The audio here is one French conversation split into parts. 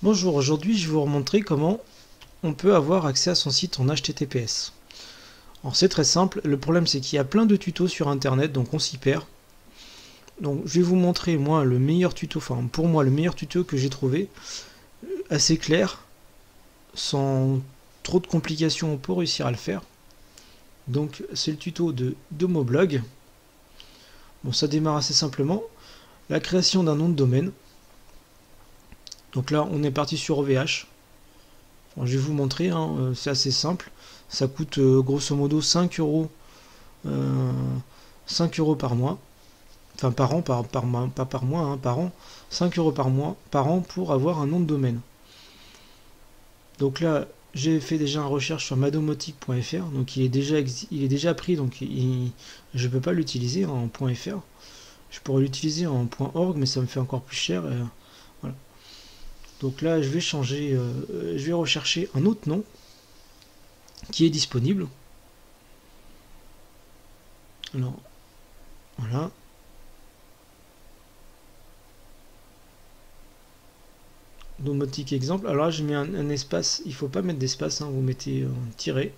Bonjour, aujourd'hui je vais vous montrer comment on peut avoir accès à son site en HTTPS. Alors c'est très simple, le problème c'est qu'il y a plein de tutos sur internet, donc on s'y perd. Donc je vais vous montrer moi le meilleur tuto, enfin pour moi le meilleur tuto que j'ai trouvé, assez clair, sans trop de complications pour réussir à le faire. Donc c'est le tuto de Domoblog. Bon, ça démarre assez simplement, la création d'un nom de domaine. Donc là on est parti sur OVH. Bon, je vais vous montrer, hein, c'est assez simple. Ça coûte grosso modo 5 euros, 5 euros par mois. Enfin par an, pas par mois, hein, par an. 5 euros par mois, par an pour avoir un nom de domaine. Donc là, j'ai fait déjà une recherche sur madomotic.fr. Donc il est déjà pris, donc je ne peux pas l'utiliser en .fr. Je pourrais l'utiliser en .org, mais ça me fait encore plus cher. Voilà. Donc là, je vais changer, je vais rechercher un autre nom qui est disponible. Alors, voilà. Domotic exemple. Alors là, je mets un espace. Il ne faut pas mettre d'espace. Hein, vous mettez un tiret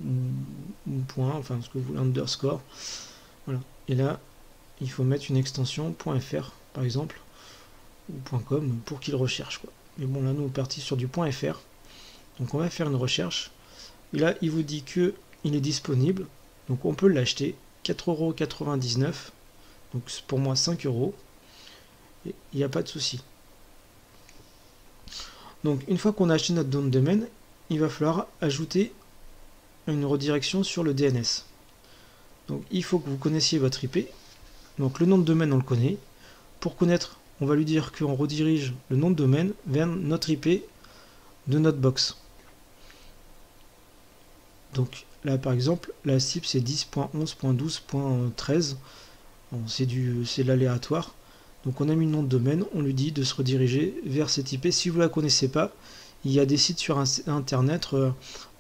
ou point, enfin ce que vous voulez, underscore. Voilà. Et là, il faut mettre une extension .fr par exemple ou .com pour qu'il recherche quoi. Mais bon, là, nous on est parti sur du .fr. Donc on va faire une recherche. Et là, il vous dit que il est disponible. Donc on peut l'acheter 4,99 €. Donc pour moi 5 euros. Et il n'y a pas de souci. Donc une fois qu'on a acheté notre nom de domaine, il va falloir ajouter une redirection sur le DNS. Donc il faut que vous connaissiez votre IP. Donc le nom de domaine on le connaît. Pour connaître, on va lui dire qu'on redirige le nom de domaine vers notre IP de notre box. Donc là par exemple, la cible c'est 10.11.12.13. Bon, c'est l'aléatoire. Donc on a mis le nom de domaine, on lui dit de se rediriger vers cette IP. Si vous ne la connaissez pas, il y a des sites sur internet,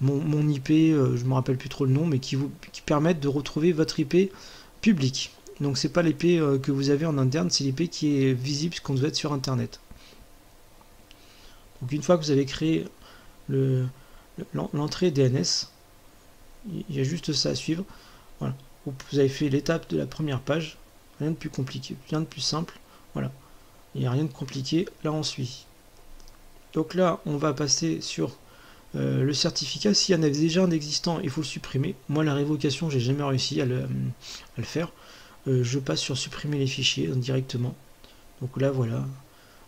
mon IP, je ne me rappelle plus trop le nom, mais qui permettent de retrouver votre IP publique. Donc c'est pas l'IP que vous avez en interne, c'est l'IP qui est visible quand vous êtes sur internet. Donc une fois que vous avez créé l'entrée DNS, il y a juste ça à suivre. Voilà. Vous avez fait l'étape de la première page, rien de plus compliqué, rien de plus simple. Voilà, il n'y a rien de compliqué, là on suit. Donc là on va passer sur le certificat. S'il y en avait déjà un existant, il faut le supprimer. Moi la révocation, j'ai jamais réussi à le faire. Je passe sur supprimer les fichiers directement. Donc là voilà,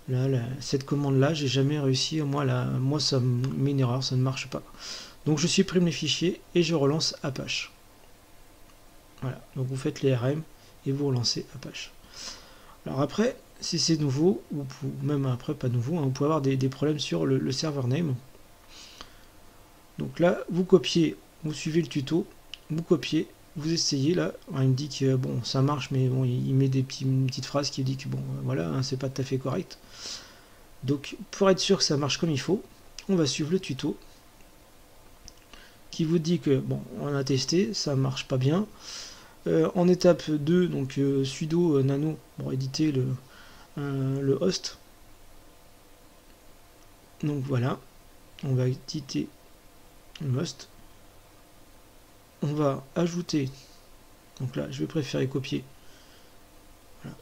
là, cette commande là, j'ai jamais réussi. Moi ça me met une erreur, ça ne marche pas. Donc je supprime les fichiers et je relance Apache. Voilà, donc vous faites les RM et vous relancez Apache. Alors après, si c'est nouveau, ou même après pas nouveau, hein, vous pouvez avoir des problèmes sur le server name. Donc là, vous copiez, vous suivez le tuto, vous copiez, vous essayez là. Alors, il me dit que bon, ça marche, mais bon, il met une petite phrase qui dit que bon, voilà, hein, c'est pas tout à fait correct. Donc pour être sûr que ça marche comme il faut, on va suivre le tuto qui vous dit que bon, on a testé, ça marche pas bien. En étape 2, donc sudo nano pour éditer le host. Donc voilà, on va éditer le host. On va ajouter, donc là je vais préférer copier. Voilà.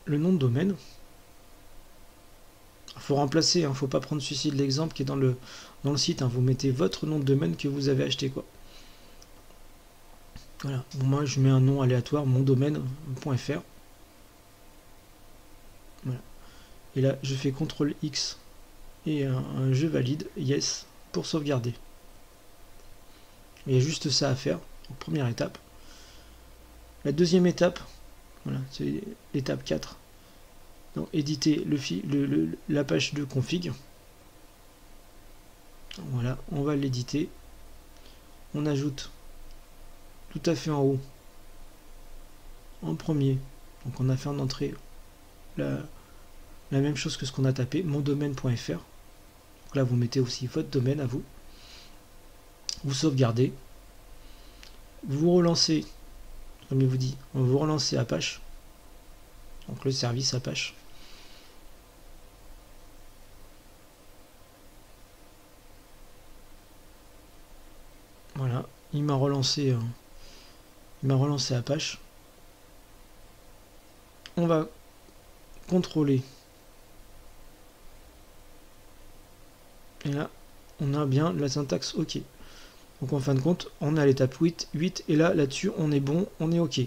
Le nom de domaine. Il faut remplacer, il ne faut pas prendre celui-ci de l'exemple qui est dans le site. Hein. Vous mettez votre nom de domaine que vous avez acheté quoi. Voilà, bon, moi je mets un nom aléatoire, mon domaine.fr. Voilà. Et là je fais CTRL X et je valide, yes, pour sauvegarder. Il y a juste ça à faire, donc première étape. La deuxième étape, voilà, c'est l'étape 4. Donc éditer la page de config. Voilà, on va l'éditer. On ajoute tout à fait en haut, en premier, donc on a fait en entrée la même chose que ce qu'on a tapé, mondomaine.fr. Donc là vous mettez aussi votre domaine à vous. Vous sauvegardez. Vous relancez, comme il vous dit, vous relancez Apache. donc le service Apache. Voilà, il m'a relancé Apache. On va contrôler. Et là, on a bien la syntaxe OK. Donc en fin de compte, on a l'étape 8, et là-dessus, on est bon, on est OK.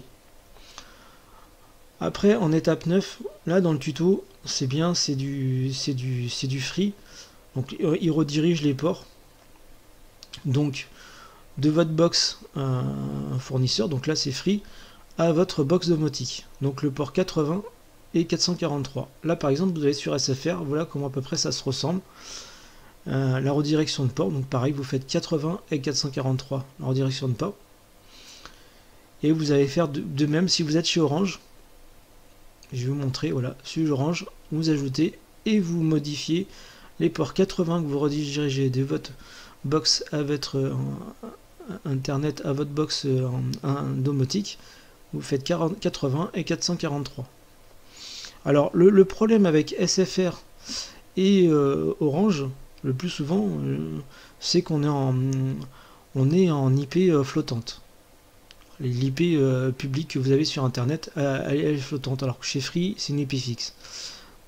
Après, en étape 9, là dans le tuto, c'est bien, c'est du free. Donc il redirige les ports. Donc de votre box fournisseur, donc là c'est free, à votre box domotique. Donc le port 80 et 443. Là par exemple, vous allez sur SFR, voilà comment à peu près ça se ressemble. La redirection de port, donc pareil, vous faites 80 et 443, la redirection de port. Et vous allez faire de même si vous êtes chez Orange. Je vais vous montrer, voilà, sur Orange, vous ajoutez et vous modifiez les ports 80 que vous redirigez de votre box à votre internet, à votre box domotique. Vous faites 80 et 443. Alors le problème avec SFR et Orange, le plus souvent, c'est qu'on est en IP flottante. L'IP publique que vous avez sur internet, elle est flottante, alors que chez Free, c'est une IP fixe.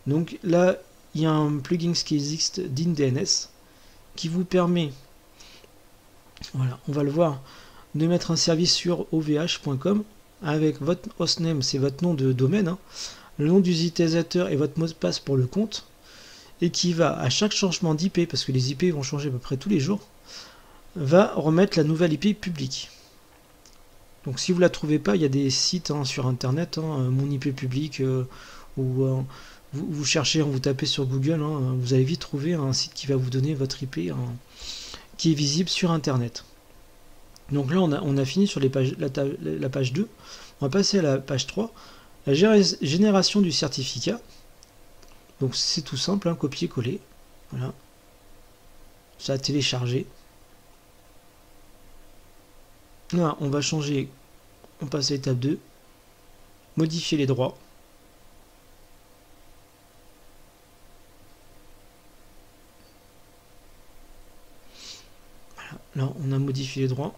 Donc là, il y a un plugin qui existe d'InDNS qui vous permet, voilà, on va le voir, de mettre un service sur ovh.com avec votre hostname, c'est votre nom de domaine, hein, le nom du utilisateur et votre mot de passe pour le compte, et qui va, à chaque changement d'IP, parce que les IP vont changer à peu près tous les jours, va remettre la nouvelle IP publique. Donc si vous ne la trouvez pas, il y a des sites sur internet, mon IP public, ou vous cherchez, vous tapez sur Google, vous allez vite trouver un site qui va vous donner votre IP qui est visible sur internet. Donc là on a fini sur les pages, la page 2, on va passer à la page 3, la génération du certificat. Donc c'est tout simple, copier-coller, voilà, ça a téléchargé. Là, on va changer, on passe à l'étape 2, modifier les droits. Voilà, là, on a modifié les droits.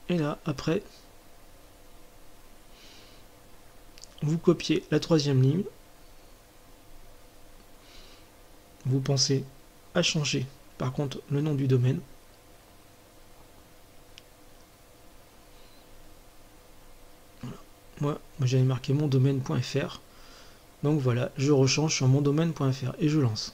Et là, après, vous copiez la 3e ligne. Vous pensez à changer, par contre, le nom du domaine. Moi j'avais marqué mon domaine.fr, donc voilà, je rechange sur mon domaine.fr et je lance.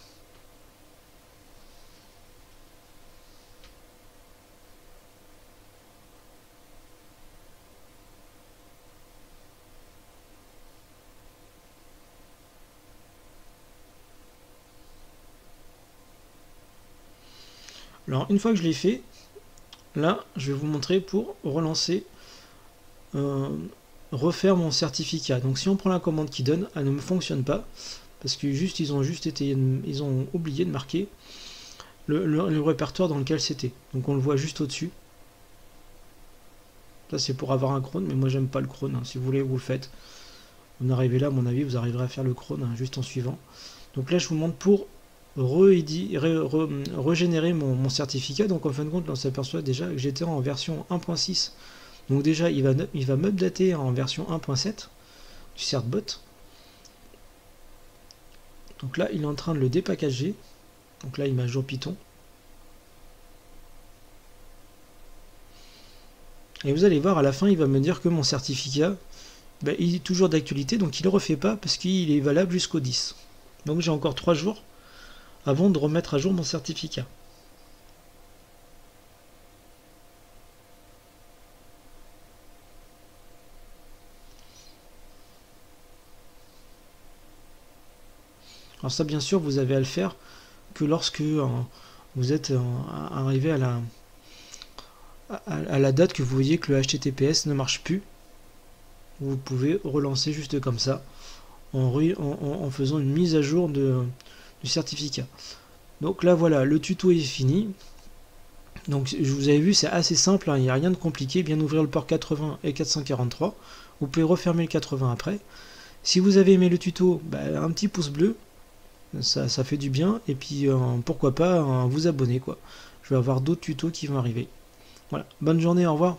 Alors une fois que je l'ai fait, là je vais vous montrer pour relancer, refaire mon certificat. Donc si on prend la commande qui donne, elle ne me fonctionne pas parce que ils ont oublié de marquer le répertoire dans lequel c'était. Donc on le voit juste au-dessus. Ça c'est pour avoir un cron, mais moi j'aime pas le cron. Si vous voulez, vous le faites. Vous arrivez là, à mon avis, vous arriverez à faire le cron juste en suivant. Donc là je vous montre pour régénérer mon certificat. Donc en fin de compte, on s'aperçoit déjà que j'étais en version 1.6. Donc déjà, il va m'updater en version 1.7 du certbot. Donc là, il est en train de le dépackager. Donc là, il met à jour Python. Et vous allez voir, à la fin, il va me dire que mon certificat, il est toujours d'actualité, donc il ne le refait pas parce qu'il est valable jusqu'au 10. Donc j'ai encore 3 jours avant de remettre à jour mon certificat. Alors ça, bien sûr, vous avez à le faire que lorsque vous êtes arrivé à la date que vous voyez que le HTTPS ne marche plus. Vous pouvez relancer juste comme ça en faisant une mise à jour du certificat. Donc là voilà, le tuto est fini. Donc je vous avais vu, c'est assez simple, il n'y a rien de compliqué. Bien ouvrir le port 80 et 443. Vous pouvez refermer le 80 après. Si vous avez aimé le tuto, bah, un petit pouce bleu, ça fait du bien. Et puis pourquoi pas vous abonner quoi. Je vais avoir d'autres tutos qui vont arriver. Voilà, bonne journée, au revoir.